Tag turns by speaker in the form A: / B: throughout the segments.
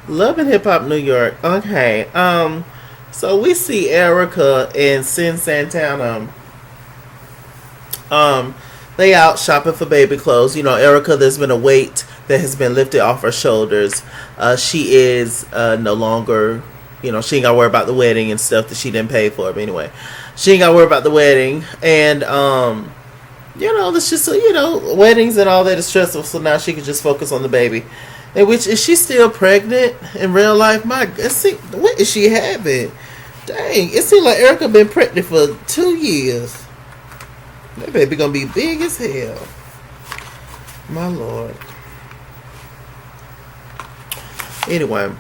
A: Love and Hip Hop New York. Okay. So we see Erica and Sin Santana. Um, they out shopping for baby clothes. You know, Erica, there's been a weight that has been lifted off her shoulders. She is no longer, she ain't got to worry about the wedding and stuff that she didn't pay for. But anyway, she ain't got to worry about the wedding. And, it's just, weddings and all that is stressful. So now she can just focus on the baby. And which, is she still pregnant in real life? What is she having? Dang, it seems like Erica been pregnant for 2 years. That baby gonna be big as hell. My lord. Anyway,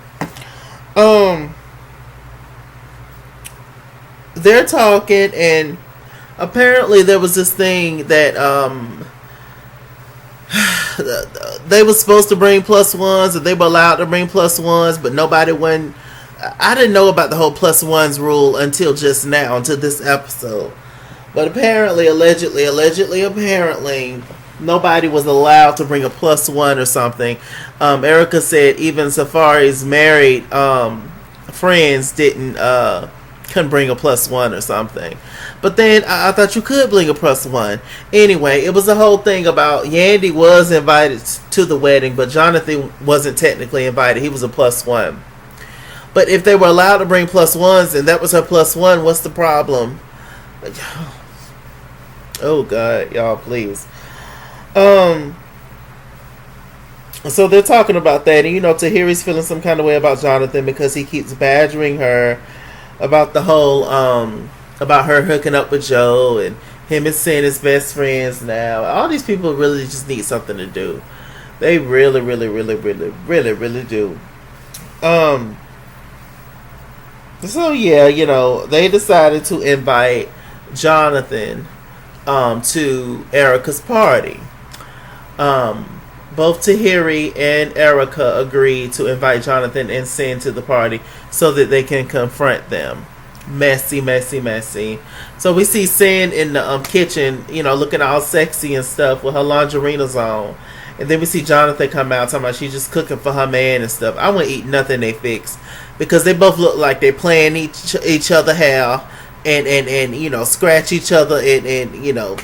A: they're talking, and apparently there was this thing that they were supposed to bring plus ones, and they were allowed to bring plus ones, but nobody went. I didn't know about the whole plus ones rule until just now, until this episode. But apparently, apparently, nobody was allowed to bring a plus one or something. Erica said even Safari's married friends couldn't bring a plus one or something. But then I thought you could bring a plus one. Anyway, it was a whole thing about Yandy was invited to the wedding, but Jonathan wasn't technically invited. He was a plus one. But if they were allowed to bring plus ones and that was her plus one, what's the problem? Oh God, y'all, please. So they're talking about that, and Tahiri's feeling some kind of way about Jonathan because he keeps badgering her about the whole about her hooking up with Joe and him and Sin as best friends now. All these people really just need something to do. They really, really, really, really, really, really do. So yeah, they decided to invite Jonathan to Erica's party. Both Tahiri and Erica agreed to invite Jonathan and Sin to the party so that they can confront them. Messy, messy, messy. So we see Sin in the kitchen, looking all sexy and stuff with her lingerinas on. And then we see Jonathan come out talking about she's just cooking for her man and stuff. I wouldn't eat nothing they fix because they both look like they're playing each other hair and scratch each other and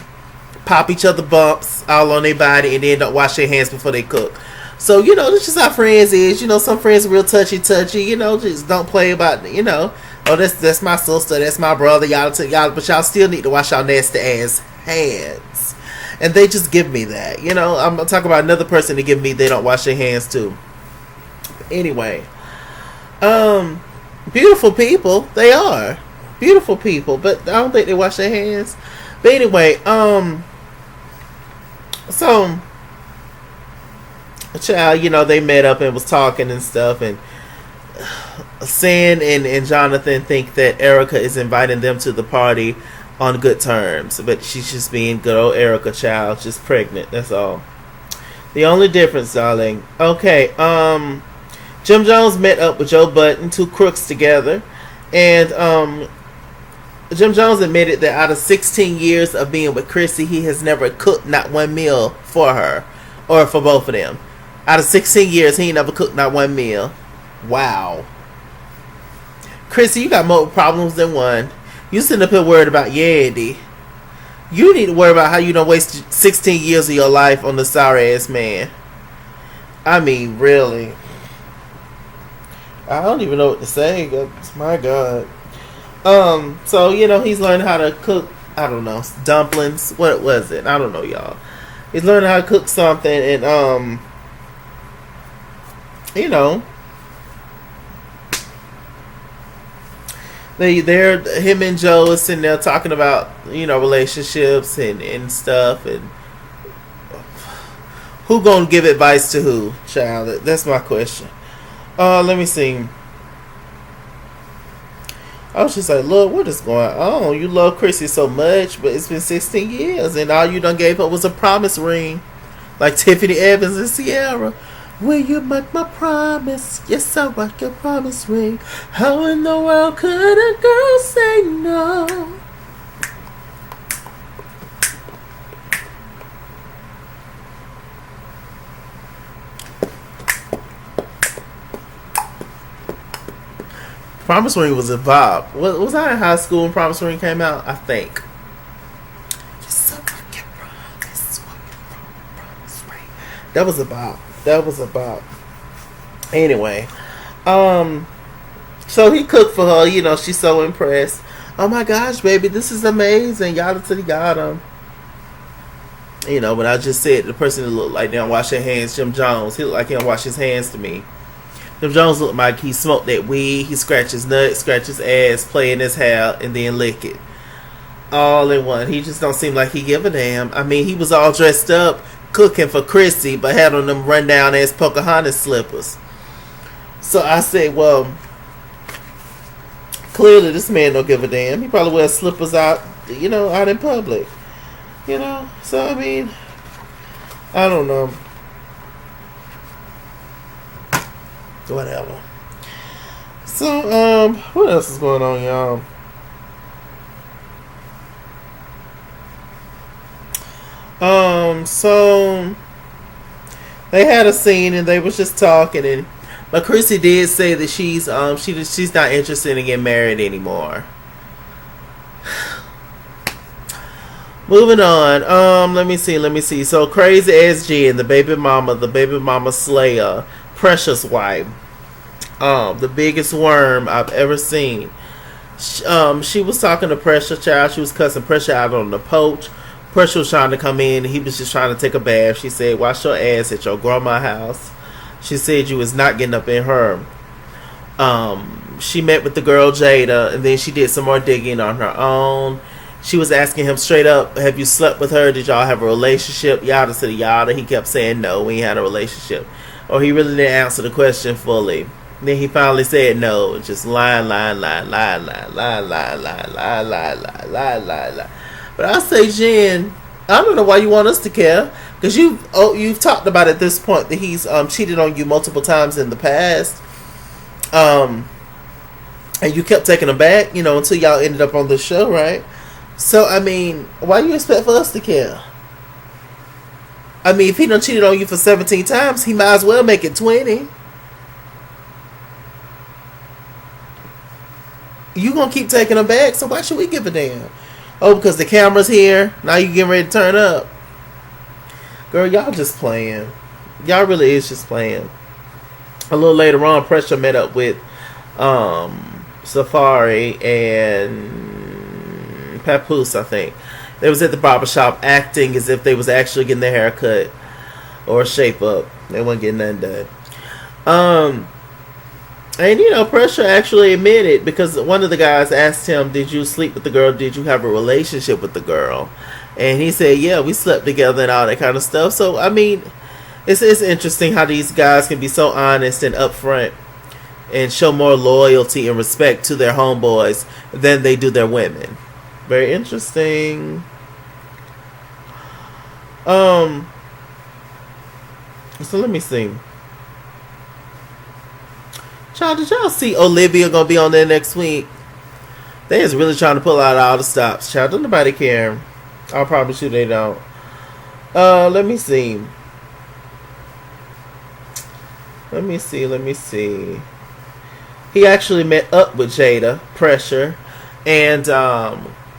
A: pop each other bumps all on their body and then don't wash their hands before they cook. So that's just how friends is. Some friends are real touchy. Just don't play about oh, that's my sister, that's my brother, y'all, but y'all still need to wash y'all nasty ass hands. And they just give me that. I'm talking about another person to give me they don't wash their hands too. Anyway, beautiful people, they are beautiful people, but I don't think they wash their hands. But anyway, so child, they met up and was talking and stuff, and Sin and Jonathan think that Erica is inviting them to the party on good terms, but she's just being good old Erica, child, just pregnant. That's all. The only difference, darling. Okay, Jim Jones met up with Joe Budden, two crooks together, and Jim Jones admitted that out of 16 years of being with Chrissy, he has never cooked not one meal for her or for both of them. Out of 16 years, he ain't never cooked not one meal. Wow. Chrissy, you got more problems than one. You sitting up here worried about Yandy. You need to worry about how you don't waste 16 years of your life on the sorry ass man. I mean, really. I don't even know what to say. My God. So, he's learning how to cook, I don't know, dumplings. What was it? I don't know, y'all. He's learning how to cook something, and, him and Joe is sitting there talking about, relationships and stuff, and who gonna give advice to who, child? That's my question. Let me see. I was just like, look, what is going on? You love Chrissy so much, but it's been 16 years, and all you done gave her was a promise ring, like Tiffany Evans and Sierra. Will you make my promise? Yes, I'll rock your promise ring. How in the world could a girl say no? Promise Ring was a vibe. Was I in high school when Promise Ring came out? I think. That was a bop. That was a bop. Anyway, so he cooked for her. You know, she's so impressed. Oh my gosh, baby, this is amazing. Yada to the yada. You know, but I just said the person that looked like they don't wash their hands, Jim Jones, he looked like he don't wash his hands to me. Jim Jones looked like he smoked that weed, he scratched his nuts, scratched his ass, play in his hair, and then lick it. All in one. He just don't seem like he give a damn. I mean, he was all dressed up, cooking for Chrissy, but had on them rundown ass Pocahontas slippers. So I said, well, clearly this man don't give a damn. He probably wears slippers out, you know, out in public. You know, so I mean, I don't know. Whatever. So, what else is going on, y'all? So they had a scene and they was just talking, and but Chrissy did say that she's not interested in getting married anymore. Moving on. Let me see. So Crazy Ass Jen, the baby mama slayer, Precious wife, the biggest worm I've ever seen. She was talking to Pressure Child. She was cussing Pressure out on the porch. Pressure was trying to come in. He was just trying to take a bath. She said, "Wash your ass at your grandma's house." She said you was not getting up in her. She met with the girl Jada, and then she did some more digging on her own. She was asking him straight up, have you slept with her? Did y'all have a relationship? Yada to the yada. He kept saying no, we ain't had a relationship. Or he really didn't answer the question fully. Then he finally said no. Just lie. But I say, Jen, I don't know why you want us to care. Because you've talked about at this point that he's cheated on you multiple times in the past. And you kept taking him back, you know, until y'all ended up on the show, right? So, I mean, why do you expect for us to care? I mean, if he done cheated on you for 17 times, he might as well make it 20. You gonna keep taking him back, so why should we give a damn? Oh, because the camera's here, now you getting ready to turn up. Girl, y'all just playing. Y'all really is just playing. A little later on, Pressure met up with Safari and Papoose, I think. They was at the barbershop acting as if they was actually getting their hair cut or shape up. They wasn't getting nothing done. And you know, Pressure actually admitted, because one of the guys asked him, did you sleep with the girl? Did you have a relationship with the girl? And he said, yeah, we slept together and all that kind of stuff. So, I mean, it's interesting how these guys can be so honest and upfront and show more loyalty and respect to their homeboys than they do their women. Very interesting. So let me see. Child, did y'all see Olivia gonna be on there next week? They is really trying to pull out all the stops. Child, don't nobody care. I'll probably sure they don't. Let me see. Let me see. He actually met up with Jada, Pressure, and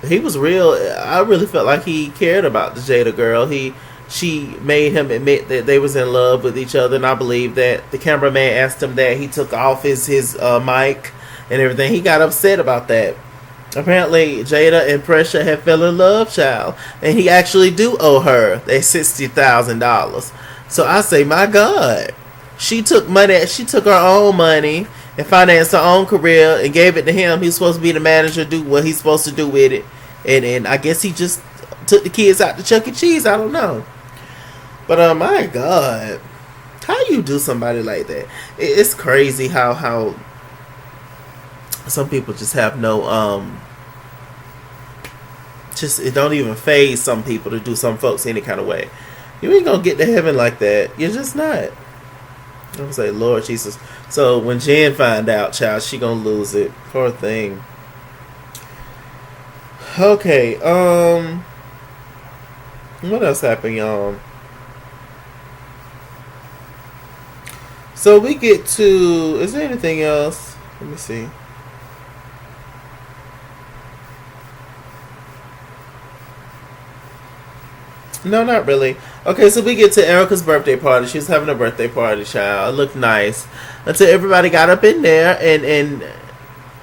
A: he was real. I really felt like he cared about the Jada girl. She made him admit that they was in love with each other, and I believe that the cameraman asked him that. He took off his mic and everything. He got upset about that. Apparently, Jada and Pressure have fell in love, child, and he actually do owe her that $60,000. So I say, my God, she took money. She took her own money and financed her own career and gave it to him. He's supposed to be the manager, do what he's supposed to do with it, and I guess he just took the kids out to Chuck E. Cheese. I don't know, but my God, how you do somebody like that? It's crazy how some people just have no just it don't even faze some people to do some folks any kind of way. You ain't gonna get to heaven like that. You're just not. I'm gonna say, Lord Jesus. So when Jen find out, child, she gonna lose it. Poor thing. Okay, what else happened, y'all? So we get to, is there anything else? Let me see. No, not really. Okay, so we get to Erica's birthday party. She was having a birthday party, child. It looked nice. Until everybody got up in there, and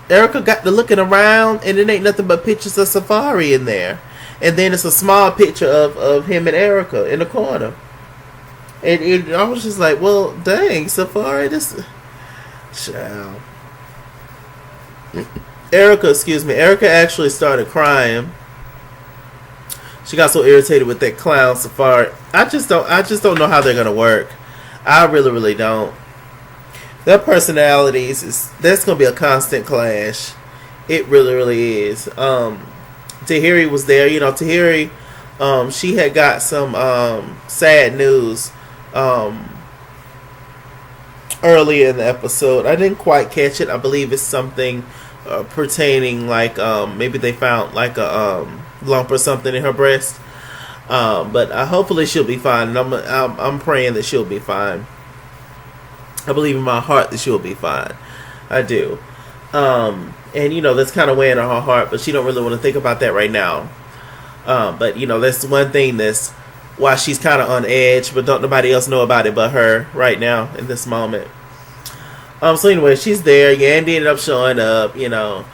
A: Erica got to looking around, and it ain't nothing but pictures of Safari in there. And then it's a small picture of him and Erica in the corner. And I was just like, well, dang, Safari, this... Child. Erica actually started crying. She got so irritated with that clown Safari. I just don't know how they're gonna work. I really, really don't. Their personalities that's gonna be a constant clash. It really, really is. Tahiri was there. You know, Tahiri, she had got some sad news early in the episode. I didn't quite catch it. I believe it's something pertaining, like maybe they found like a lump or something in her breast. But hopefully she'll be fine. And I'm praying that she'll be fine. I believe in my heart that she'll be fine. I do. And you know that's kind of weighing on her heart, but she don't really want to think about that right now. But you know that's one thing that's why she's kind of on edge, but don't nobody else know about it but her right now in this moment. So anyway, she's there. Yandy ended up showing up. You know,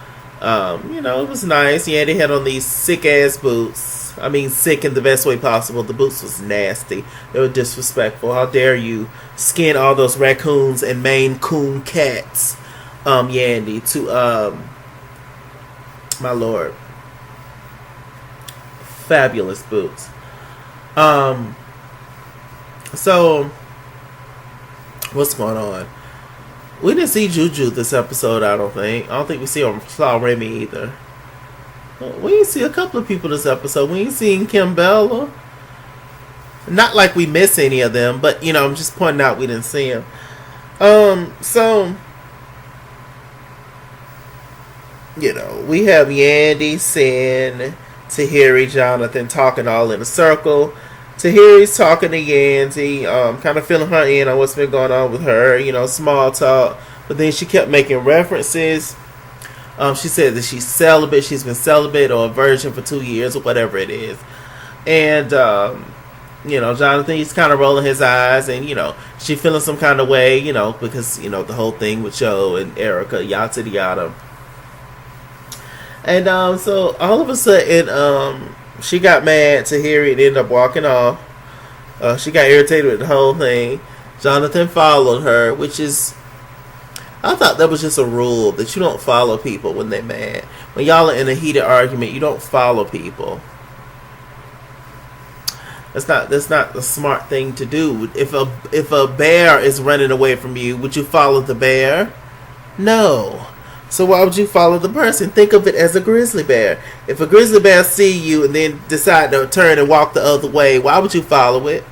A: it was nice. Yandy had on these sick ass boots. I mean, sick in the best way possible. The boots was nasty. They were disrespectful. How dare you skin all those raccoons and Maine Coon cats, Yandy, to my lord. Fabulous boots. So what's going on? We didn't see Juju this episode, I don't think. I don't think we saw Remy either. We didn't see a couple of people this episode. We ain't seen Kimbella. Not like we miss any of them, but you know, I'm just pointing out we didn't see them. So you know, we have Yandy, Sin, Tahiri, Jonathan talking all in a circle. Tahiri's talking to Yandy, kind of filling her in on what's been going on with her, you know, small talk. But then she kept making references. She said that she's celibate. She's been celibate or a virgin for 2 years or whatever it is. And, you know, Jonathan, he's kind of rolling his eyes. And, you know, she feeling some kind of way, you know, because, you know, the whole thing with Joe and Erica, yada yada. And so all of a sudden, she got mad. Tahiri and ended up walking off. She got irritated with the whole thing. Jonathan followed her, which is, I thought that was just a rule that you don't follow people when they're mad. When y'all are in a heated argument, you don't follow people. That's not the smart thing to do. If a bear is running away from you, would you follow the bear? No. So why would you follow the person? Think of it as a grizzly bear. If a grizzly bear see you and then decide to turn and walk the other way, why would you follow it?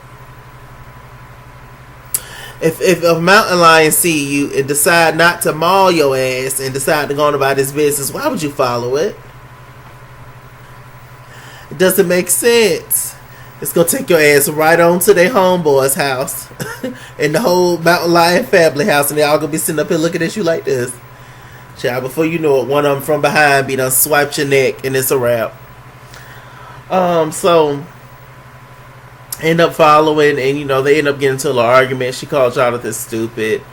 A: If a mountain lion see you and decide not to maul your ass and decide to go on about his business, why would you follow it? It doesn't make sense. It's going to take your ass right on to their homeboy's house and the whole mountain lion family house, and they all going to be sitting up here looking at you like this. Child, before you know it, one of them from behind be done swiped your neck and it's a wrap. So end up following, and you know they end up getting into an argument. She called Jonathan stupid,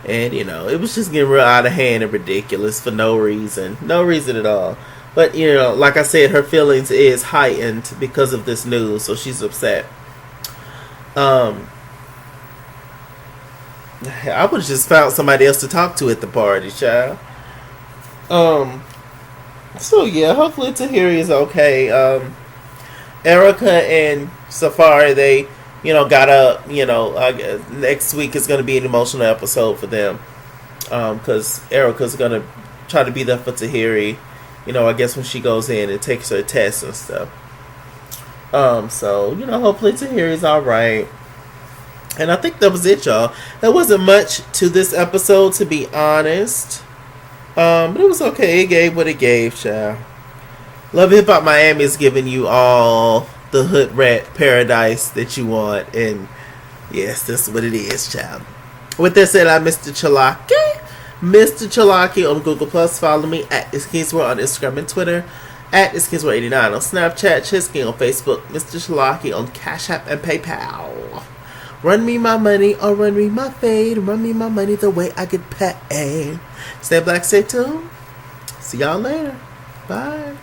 A: and you know it was just getting real out of hand and ridiculous for no reason at all. But you know, like I said, her feelings is heightened because of this news, so she's upset. I would have just found somebody else to talk to at the party, child. So yeah, hopefully Tahiri is okay. Erica and Safari, they, you know, got up, you know, next week is going to be an emotional episode for them. Cause Erica's going to try to be there for Tahiri, you know, I guess when she goes in and takes her tests and stuff. So, you know, hopefully Tahiri's alright. And I think that was it, y'all. There wasn't much to this episode, to be honest. But it was okay. It gave what it gave, child. Love Hip Hop Miami is giving you all the hood rat paradise that you want. And yes, that's what it is, child. With that said, I'm Mr. Chalaki. Mr. Chalaki on Google Plus. Follow me at It's Kingsworld on Instagram and Twitter. At IsKidsWord89 on Snapchat, Chisky on Facebook, Mr. Shalaki on Cash App and PayPal. Run me my money or run me my fade. Run me my money the way I get paid. Stay black, stay tuned. See y'all later. Bye.